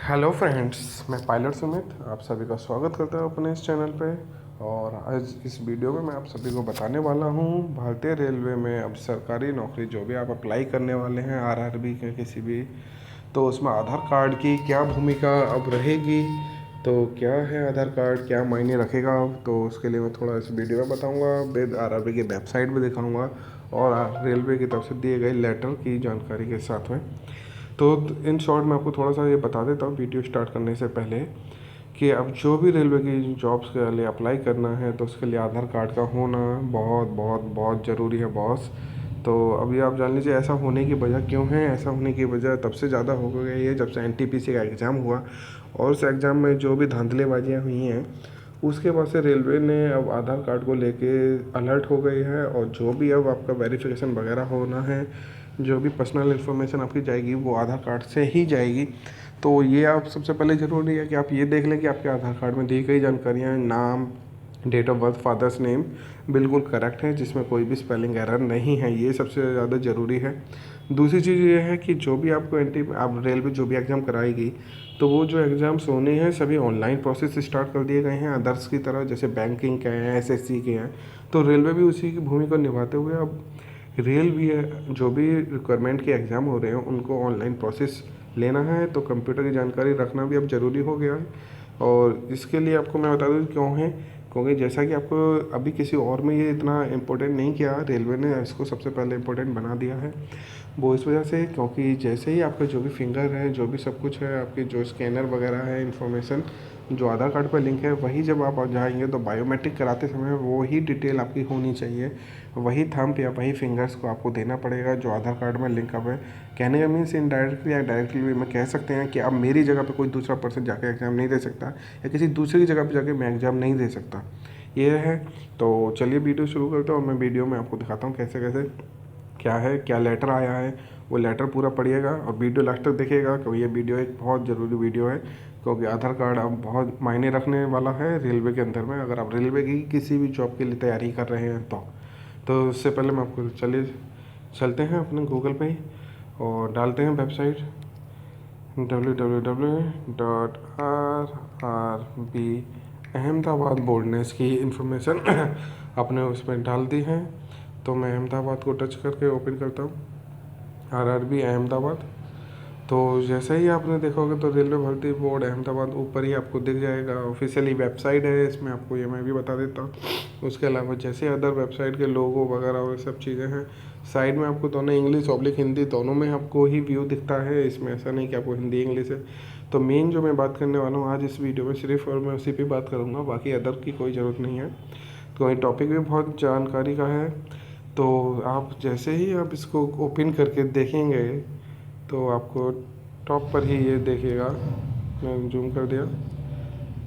Hello friends, मैं pilot Sumit आप सभी का स्वागत करता हूँ अपने इस चैनल पे। और आज इस वीडियो में मैं आप सभी को बताने वाला हूँ भारतीय रेलवे में अब सरकारी नौकरी जो भी आप अप्लाई करने वाले हैं आरआरबी के किसी भी, तो उसमें आधार कार्ड की क्या भूमिका अब रहेगी। तो क्या है आधार कार्ड, क्या मायने रखेगा अब, तो उसके लिए मैं थोड़ा इस वीडियो में बताऊँगा, वेद आरआरबी की वेबसाइट भी दिखाऊँगा और रेलवे की तरफ से दिए गए लेटर की जानकारी के साथ में। तो इन शॉर्ट मैं आपको थोड़ा सा ये बता देता हूँ वीडियो स्टार्ट करने से पहले कि अब जो भी रेलवे की जॉब्स के लिए अप्लाई करना है तो उसके लिए आधार कार्ड का होना बहुत बहुत बहुत ज़रूरी है बॉस। तो अभी आप जान लीजिए ऐसा होने की वजह क्यों है। ऐसा होने की वजह तब से ज़्यादा हो गई है जब से एनटीपीसी का एग्ज़ाम हुआ और उस एग्ज़ाम में जो भी धांधलेबाजियाँ हुई हैं उसके बाद से रेलवे ने अब आधार कार्ड को लेके अलर्ट हो गई है। और जो भी अब आपका वेरिफिकेशन वगैरह होना है, जो भी पर्सनल इन्फॉर्मेशन आपकी जाएगी वो आधार कार्ड से ही जाएगी। तो ये आप सबसे पहले ज़रूरी है कि आप ये देख लें कि आपके आधार कार्ड में दी गई जानकारियाँ, नाम, date of birth, father's name बिल्कुल करेक्ट है, जिसमें कोई भी स्पेलिंग एरर नहीं है। ये सबसे ज़्यादा ज़रूरी है। दूसरी चीज़ ये है कि जो भी आपको आप रेलवे जो भी एग्ज़ाम कराएगी तो वो जो एग्ज़ाम्स होने हैं सभी ऑनलाइन प्रोसेस स्टार्ट कर दिए गए हैं अदर्स की तरह, जैसे बैंकिंग के हैं, एसएससी के हैं। तो रेलवे भी उसी की भूमिका निभाते हुए अब रेल भी है, जो भी रिक्वायरमेंट के एग्ज़ाम हो रहे हैं उनको ऑनलाइन प्रोसेस लेना है तो कंप्यूटर की जानकारी रखना भी अब ज़रूरी हो गया है। और इसके लिए आपको मैं बता दूँ क्यों है, क्योंकि जैसा कि आपको अभी किसी और में ये इतना इम्पोर्टेंट नहीं किया, रेलवे ने इसको सबसे पहले इम्पोर्टेंट बना दिया है। वो इस वजह से क्योंकि जैसे ही आपका जो भी फिंगर है, जो भी सब कुछ है, आपके जो स्कैनर वगैरह है, इन्फॉर्मेशन जो आधार कार्ड पर लिंक है, वही जब आप जाएंगे तो बायोमेट्रिक कराते समय वो ही डिटेल आपकी होनी चाहिए। वही थंब या वही फिंगर्स को आपको देना पड़ेगा जो आधार कार्ड में लिंक अप है। कहने का मीन्स इनडायरेक्टली या डायरेक्टली भी मैं कह सकते हैं कि अब मेरी जगह पे कोई दूसरा पर्सन जाके एग्ज़ाम नहीं दे सकता या किसी दूसरी की जगह पे जाके मैं एग्ज़ाम नहीं दे सकता। ये है। तो चलिए वीडियो शुरू करते हैं और मैं वीडियो में आपको दिखाता हूँ कैसे कैसे क्या है, क्या लेटर आया है। वो लेटर पूरा पढ़िएगा और वीडियो लास्ट तक देखिएगा क्योंकि ये वीडियो एक बहुत ज़रूरी वीडियो है। क्योंकि आधार कार्ड अब बहुत मायने रखने वाला है रेलवे के अंदर में, अगर आप रेलवे की किसी भी जॉब के लिए तैयारी कर रहे हैं तो उससे पहले मैं आपको चलिए चलते हैं अपने गूगल पे ही और डालते हैं वेबसाइट www.rrb अहमदाबाद बोर्ड ने इसकी इन्फॉर्मेशन अपने उसमें डाल दी है। तो मैं अहमदाबाद को टच करके ओपन करता हूँ, आरआरबी अहमदाबाद। तो जैसे ही आपने देखा होगा तो रेलवे भर्ती बोर्ड अहमदाबाद ऊपर ही आपको दिख जाएगा, ऑफिशियली वेबसाइट है इसमें, आपको ये मैं भी बता देता हूँ। उसके अलावा जैसे अदर वेबसाइट के लोगो वगैरह और सब चीज़ें हैं, साइड में आपको दोनों इंग्लिश ऑब्लिक हिंदी दोनों में आपको ही व्यू दिखता है। इसमें ऐसा नहीं कि आपको हिंदी इंग्लिश है। तो मेन जो मैं बात करने वाला हूँ आज इस वीडियो में सिर्फ और मैं उसी पे बात करूँगा, बाकी अदर की कोई ज़रूरत नहीं है। तो ये टॉपिक भी बहुत जानकारी का है। तो आप जैसे ही आप इसको ओपन करके देखेंगे तो आपको टॉप पर ही ये देखिएगा, मैं जूम कर दिया,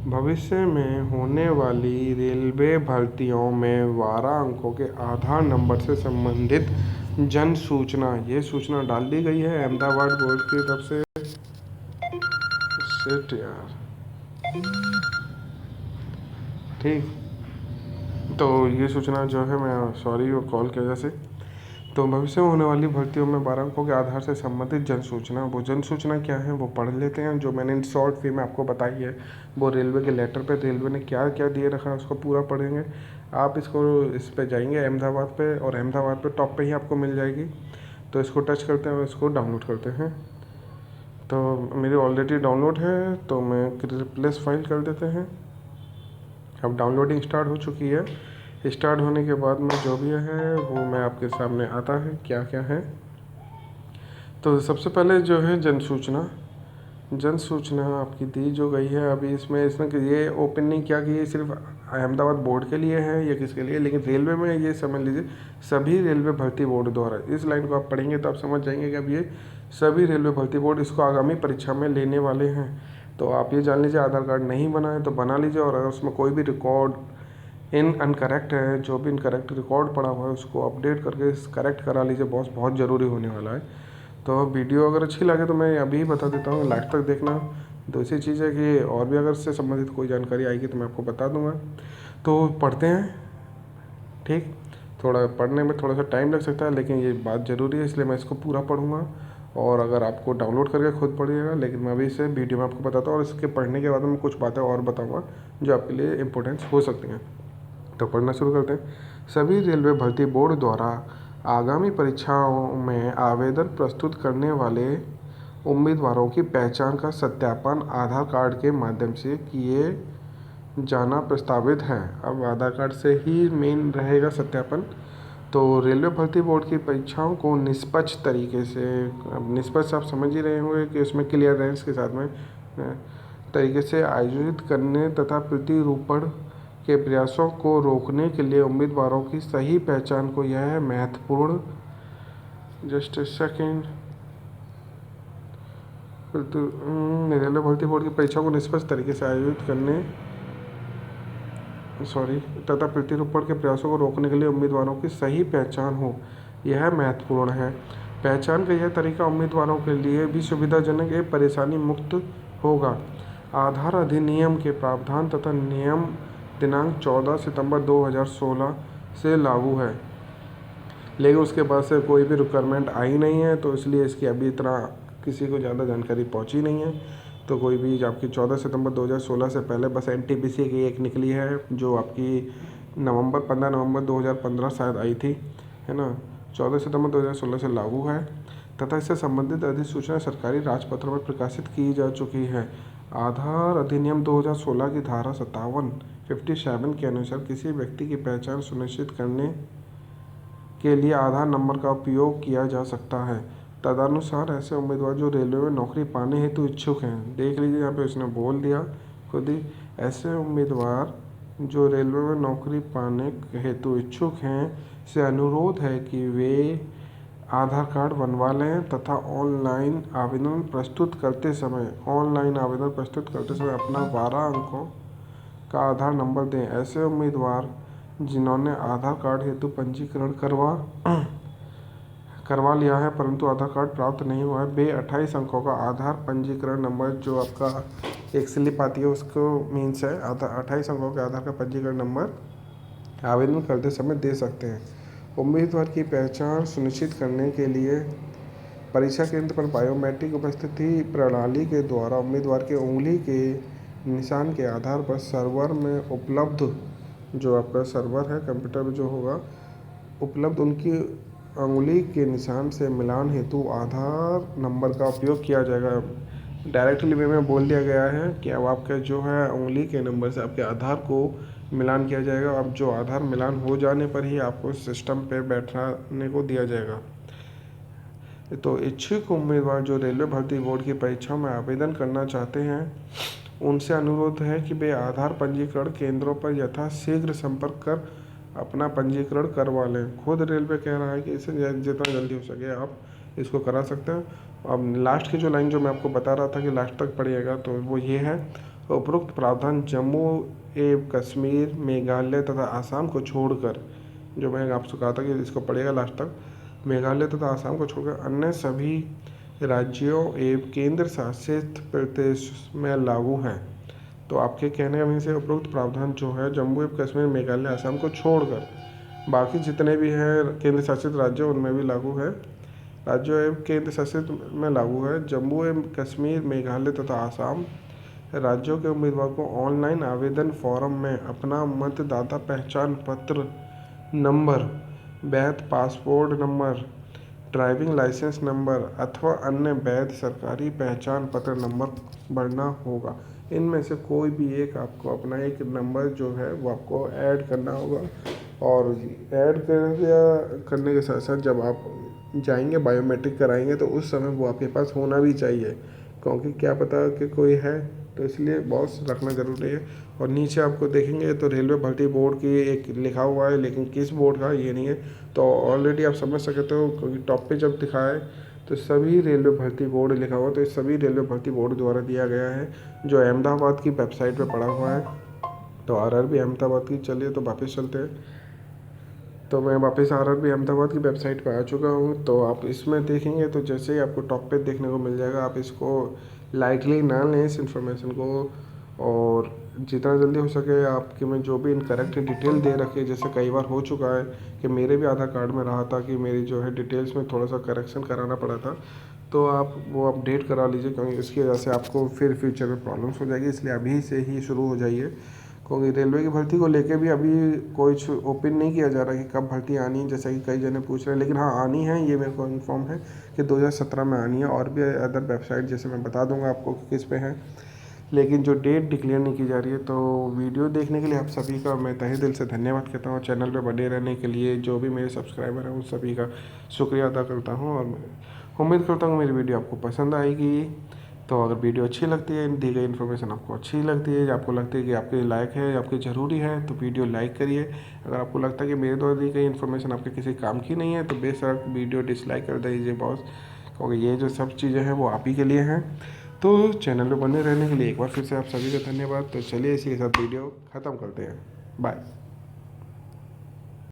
भविष्य में होने वाली रेलवे भर्तियों में 12 अंकों के आधार नंबर से संबंधित जन सूचना, ये सूचना डाल दी गई है अहमदाबाद बोर्ड की तरफ से। शिट यार, ठीक। तो ये सूचना जो है, मैं सॉरी वो कॉल की वजह से। तो भविष्य में होने वाली भर्तियों में 12 अंकों के आधार से संबंधित जन सूचना, वो जन सूचना क्या है वो पढ़ लेते हैं। जो मैंने इन शॉर्ट वे में आपको बताई है वो रेलवे के लेटर पे रेलवे ने क्या क्या दिए रखा है उसको पूरा पढ़ेंगे। आप इसको इस पे जाएंगे अहमदाबाद पे और अहमदाबाद पे टॉप पे ही आपको मिल जाएगी। तो इसको टच करते हैं और इसको डाउनलोड करते हैं। तो मेरी ऑलरेडी डाउनलोड है तो मैं रिप्लेस फाइल कर देते हैं। अब डाउनलोडिंग स्टार्ट हो चुकी है। स्टार्ट होने के बाद में जो भी है वो मैं आपके सामने आता है क्या क्या है। तो सबसे पहले जो है जन सूचना आपकी दी जो गई है। अभी इसमें इसने ये ओपन नहीं किया कि ये सिर्फ अहमदाबाद बोर्ड के लिए है या किसके लिए, लेकिन रेलवे में ये समझ लीजिए सभी रेलवे भर्ती बोर्ड द्वारा, इस लाइन को आप पढ़ेंगे तो आप समझ जाएंगे कि अब ये सभी रेलवे भर्ती बोर्ड इसको आगामी परीक्षा में लेने वाले हैं। तो आप ये जान लीजिए आधार कार्ड नहीं बना है तो बना लीजिए, और अगर उसमें कोई भी रिकॉर्ड अनकरेक्ट है, जो भी इनकरेक्ट रिकॉर्ड पड़ा हुआ है उसको अपडेट करके करेक्ट करा लीजिए बॉस, बहुत ज़रूरी होने वाला है। तो वीडियो अगर अच्छी लगे तो मैं अभी बता देता हूँ, लास्ट तक देखना। दूसरी चीज़ है कि और भी अगर इससे संबंधित कोई जानकारी आएगी तो मैं आपको बता दूंगा। तो पढ़ते हैं, ठीक। थोड़ा पढ़ने में थोड़ा सा टाइम लग सकता है लेकिन ये बात ज़रूरी है इसलिए मैं इसको पूरा पढ़ूंगा और अगर आपको डाउनलोड करके खुद पढ़िएगा, लेकिन मैं अभी इसे वीडियो में आपको बताता हूँ और इसके पढ़ने के बाद मैं कुछ बातें और बताऊँगा जो आपके लिए इम्पोर्टेंस हो सकती हैं। तो पढ़ना शुरू करते हैं। सभी रेलवे भर्ती बोर्ड द्वारा आगामी परीक्षाओं में आवेदन प्रस्तुत करने वाले उम्मीदवारों की पहचान का सत्यापन आधार कार्ड के माध्यम से किए जाना प्रस्तावित है। अब आधार कार्ड से ही मेन रहेगा सत्यापन। तो रेलवे भर्ती बोर्ड की परीक्षाओं को निष्पक्ष तरीके से, अब निष्पक्ष आप समझ ही रहे होंगे कि उसमें क्लियरेंस के साथ में तरीके से आयोजित करने तथा प्रतिरूपण के प्रयासों को रोकने के लिए उम्मीदवारों की सही पहचान को यह है महत्वपूर्ण। Just second. रेलवे भर्ती बोर्ड की परीक्षा को निष्पक्ष तरीके से आयोजित करने तथा प्रतिरूपण के प्रयासों को रोकने के लिए उम्मीदवारों की सही पहचान हो, यह महत्वपूर्ण है। पहचान का यह तरीका उम्मीदवारों के लिए भी सुविधाजनक एवं परेशानी मुक्त होगा। आधार अधिनियम के प्रावधान तथा नियम दिनांक 14 सितंबर 2016 से लागू है, लेकिन उसके बाद से कोई भी रिक्वायरमेंट आई नहीं है, तो इसलिए इसकी अभी इतना किसी को ज़्यादा जानकारी पहुंची नहीं है। तो कोई भी आपकी 14 सितंबर 2016 से पहले बस एनटीपीसी की एक निकली है जो आपकी 15 नवंबर 2015 शायद आई थी, है ना। 14 सितंबर 2016 से लागू है तथा इससे संबंधित अधिसूचना सरकारी राजपत्रों में प्रकाशित की जा चुकी है। आधार अधिनियम 2016 की धारा 57 के अनुसार किसी व्यक्ति की पहचान सुनिश्चित करने के लिए आधार नंबर का उपयोग किया जा सकता है। तदनुसार ऐसे उम्मीदवार जो रेलवे में नौकरी पाने हेतु इच्छुक हैं, देख लीजिए यहाँ पे उसने बोल दिया खुद ही, ऐसे उम्मीदवार जो रेलवे में नौकरी पाने हेतु इच्छुक हैं से अनुरोध है कि वे आधार कार्ड बनवा लें तथा ऑनलाइन आवेदन प्रस्तुत करते समय अपना 12 अंकों का आधार नंबर दें। ऐसे उम्मीदवार जिन्होंने आधार कार्ड हेतु पंजीकरण करवा लिया है परंतु आधार कार्ड प्राप्त नहीं हुआ है, वे 28 अंकों का आधार पंजीकरण नंबर, जो आपका एक स्लिप आती है उसको मीन्स है 28 अंकों के आधार का पंजीकरण नंबर आवेदन करते समय दे सकते हैं। उम्मीदवार की पहचान सुनिश्चित करने के लिए परीक्षा केंद्र पर बायोमेट्रिक उपस्थिति प्रणाली के द्वारा उम्मीदवार के उंगली के निशान के आधार पर सर्वर में उपलब्ध, जो आपका सर्वर है कंप्यूटर में जो होगा उपलब्ध, उनकी उंगली के निशान से मिलान हेतु आधार नंबर का उपयोग किया जाएगा। डायरेक्टली वे में बोल दिया गया है कि अब आपका जो है उंगली के नंबर से आपके आधार को मिलान किया जाएगा। अब जो आधार मिलान हो जाने पर ही आपको सिस्टम पे बैठाने को दिया जाएगा। तो इच्छुक उम्मीदवार जो रेलवे भर्ती बोर्ड की परीक्षा में आवेदन करना चाहते हैं उनसे अनुरोध है कि वे आधार पंजीकरण केंद्रों पर यथाशीघ्र संपर्क कर अपना पंजीकरण करवा लें। खुद रेलवे कह रहा है कि इसे जितना जल्दी हो सके आप इसको करा सकते हैं। अब लास्ट की जो लाइन जो मैं आपको बता रहा था कि लास्ट तक पढ़िएगा, तो वो ये है, उपरोक्त प्रावधान जम्मू एवं कश्मीर, मेघालय तथा आसाम को छोड़कर, जो मैं आपसे कहा था कि इसको पढ़िएगा लास्ट तक, मेघालय तथा आसाम को छोड़कर अन्य सभी राज्यों एवं केंद्र शासित प्रदेश में लागू है। तो आपके कहने का मीन से उपरोक्त प्रावधान जो है जम्मू एवं कश्मीर, मेघालय, आसाम को छोड़कर बाकी जितने भी हैं केंद्र शासित राज्य उनमें भी लागू है, राज्यों एवं केंद्र शासित में लागू है। जम्मू एवं कश्मीर, मेघालय तथा आसाम राज्यों के उम्मीदवार को ऑनलाइन आवेदन फॉर्म में अपना मतदाता पहचान पत्र नंबर, वैध passport number, driving licence number अथवा अन्य वैध सरकारी पहचान पत्र नंबर भरना होगा। इनमें से कोई भी एक आपको अपना एक नंबर जो है वो आपको ऐड करना होगा, और ऐड करने के साथ साथ जब आप जाएंगे बायोमेट्रिक कराएंगे तो उस समय वो आपके पास होना भी चाहिए, क्योंकि क्या पता कि कोई है, तो इसलिए बॉस रखना ज़रूरी है। और नीचे आपको देखेंगे तो रेलवे भर्ती बोर्ड की एक लिखा हुआ है, लेकिन किस बोर्ड का ये नहीं है, तो ऑलरेडी आप समझ सकते हो क्योंकि टॉप पे जब दिखाए तो सभी रेलवे भर्ती बोर्ड लिखा हुआ, तो इस सभी रेलवे भर्ती बोर्ड द्वारा दिया गया है, जो अहमदाबाद की वेबसाइट पे पड़ा हुआ है। तो आरआरबी अहमदाबाद की, चलिए तो वापस चलते हैं। तो मैं वापस आरआरबी अहमदाबाद की वेबसाइट पे आ चुका हूँ। तो आप इसमें देखेंगे तो जैसे ही आपको टॉप पे देखने को मिल जाएगा, आप इसको लाइटली ना लें इस इन्फॉर्मेशन को, और जितना जल्दी हो सके आपके में जो भी इनकरेक्ट डिटेल दे रखे, जैसे कई बार हो चुका है कि मेरे भी आधार कार्ड में रहा था कि मेरी जो है डिटेल्स में थोड़ा सा करेक्शन कराना पड़ा था, तो आप वो अपडेट करा लीजिए, क्योंकि इसकी वजह से आपको फिर फ्यूचर में प्रॉब्लम्स हो जाएगी। इसलिए अभी से ही शुरू हो जाइए, क्योंकि रेलवे की भर्ती को लेके भी अभी कुछ ओपन नहीं किया जा रहा कि कब भर्ती आनी है, जैसा कि कई जने पूछ रहे हैं। लेकिन हाँ, आनी है, ये मेरे को इन्फॉर्म है कि 2017 में आनी है। और भी अदर वेबसाइट जैसे मैं बता दूंगा आपको कि किस पे है, लेकिन जो डेट डिक्लेयर नहीं की जा रही है। तो वीडियो देखने के लिए आप सभी का मैं तहे दिल से धन्यवाद कहता हूँ। चैनल पे बने रहने के लिए जो भी मेरे सब्सक्राइबर हैं उन सभी का शुक्रिया अदा करता हूँ, और उम्मीद करता हूँ मेरी वीडियो आपको पसंद आएगी। तो अगर वीडियो अच्छी लगती है, दी गई इन्फॉर्मेशन आपको अच्छी लगती है, या आपको लगता है कि आपके लायक है, आपके ज़रूरी है, तो वीडियो लाइक करिए। अगर आपको लगता है कि मेरे द्वारा दी गई इन्फॉर्मेशन आपके किसी काम की नहीं है, तो बेशक वीडियो डिसलाइक कर दीजिए बॉस, क्योंकि ये जो सब चीज़ें हैं वो आप ही के लिए हैं। तो चैनल पे बने रहने के लिए एक बार फिर से आप सभी का धन्यवाद। तो चलिए इसी के साथ वीडियो ख़त्म करते हैं। बाय।